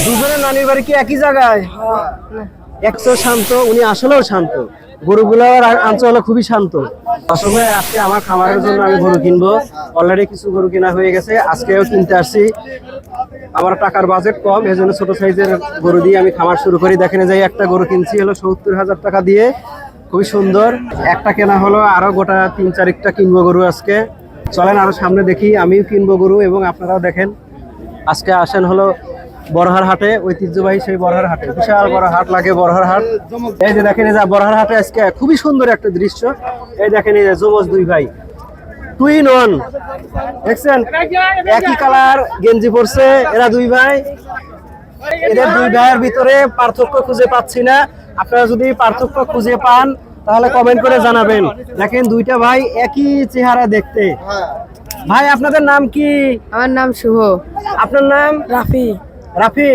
দুজনের নানির বাড়ি কি একই জায়গায়? একশো শান্ত, উনি আসলেও শান্ত। গরুগুলোর অঞ্চল খুবই শান্ত। আসলে আজকে আমার খামারের জন্য আমি গরু কিনবো। অলরেডি কিছু গরু কেনা হয়ে গেছে, আজকেও কিনতে আসছি। আমার টাকার বাজেট কম, এই জন্য ছোট সাইজের গরু দিয়ে আমি খামার শুরু করি। দেখেন যাই একটা গরু কিনছি হলো 70,000 টাকা দিয়ে, খুবই সুন্দর। একটা কেনা হলো, আরো গোটা 3-4টা কিনবো গরু আজকে। চলেন আরো সামনে দেখি, আমিও কিনবো গরু এবং আপনারাও দেখেন। আজকে আসেন হলো বড়হার হাটে, ঐতিহ্যবাহী সেই বড়হার হাটে। বিশাল বড় হাট লাগে বড়হার হাট। এই যে দেখেন, এই যে বড়হার হাটে আজকে খুবই সুন্দর একটা দৃশ্য। এই দেখেন, এই যে যমজ দুই ভাই, টুইন ওয়ান, দেখছেন একই কালার গেঞ্জি পরছে এরা দুই ভাই। এদের দুই ভাইয়ের ভিতরে পার্থক্য খুঁজে পাচ্ছি না। আপনারা যদি পার্থক্য খুঁজে পান তাহলে কমেন্ট করে জানাবেন। দেখেন দুইটা ভাই একই চেহারা দেখতে। ভাই আপনাদের নাম কি? আমার নাম শুভ। আপনার নাম? রাফি। রাফি,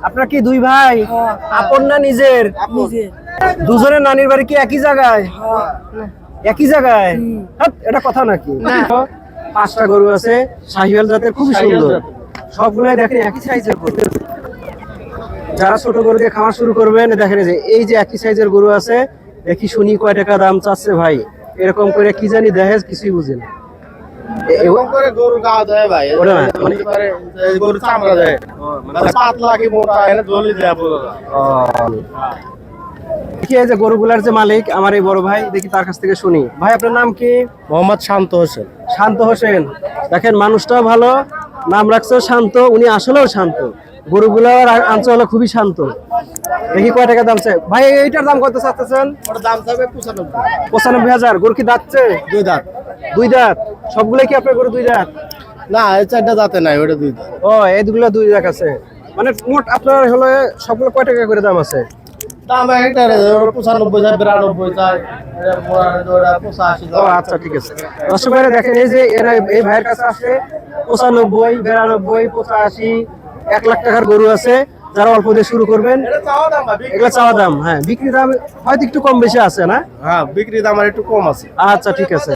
আপনার কি দুই ভাই? আপন না নিজের? দুজনের নানির বাড়ি কি একই জায়গায়? একই জায়গায়? এটা কথা নাকি? 5টা গরু আছে, শাহিওয়াল জাতের, খুবই সুন্দর। সবগুলাই দেখেন একই সাইজের গরু। যারা ছোট গরু দিয়ে খাওয়া শুরু করবেন, দেখেন যে এই যে একই সাইজের গরু আছে। দেখি শুনি কয় টাকা দাম চাচ্ছে ভাই। এরকম করে কি জানি দেখে কিছুই বুঝি না। এরকম করে গরু গা দেয় ভাই, ওটা না, মানে গরু চামড়া দেয়, মানে পাতলা কি মোটা, এনে জলি দেয় পুরো। দেখি এই যে গরুগুলার যে মালিক আমার এই বড় ভাই, দেখি তার কাছ থেকে শুনি। ভাই আপনার নাম কি? মোহাম্মদ শান্ত হোসেন। শান্ত হোসেন। দেখেন মানুষটাও ভালো, নাম রাখছেও শান্ত, উনি আসলেও শান্ত। গরুগুলার অঞ্চল খুবই শান্ত। দেখি কয় টাকা দাম চাই ভাই? এইটার দাম কত চাচ্ছেন? ওর দাম থাকবে 95। 95,000। গরু কি দাঁতছে? দুই দাঁত। দুই দাঁত? সবগুলাই কি আপনার গরু দুই দাঁত? না, এই 4টা দাঁতে নাই, ওটা দুই দাঁত। ও, এইগুলো দুই দাঁত আছে। মানে মোট আপনার হলো সবগুলো কয় টাকা করে দাম আছে? দাম একটা 95 যায়, 92 যায়, 85 ও যায়। আচ্ছা, ঠিক আছে। দর্শক ভাইরা দেখেন, এই যে এরা এই ভাইয়ের কাছে আসে 95, 92, 85, 1 লাখ টাকার গরু আছে। যারা অল্প দিয়ে শুরু করবেন, এটা চাওয়া দাম ভাই, এগুলো চাওয়া দাম। হ্যাঁ, বিক্রি দাম হয়তো একটু কম বেশি আছে না? হ্যাঁ, বিক্রি দাম আর একটু কম আছে। আচ্ছা, ঠিক আছে।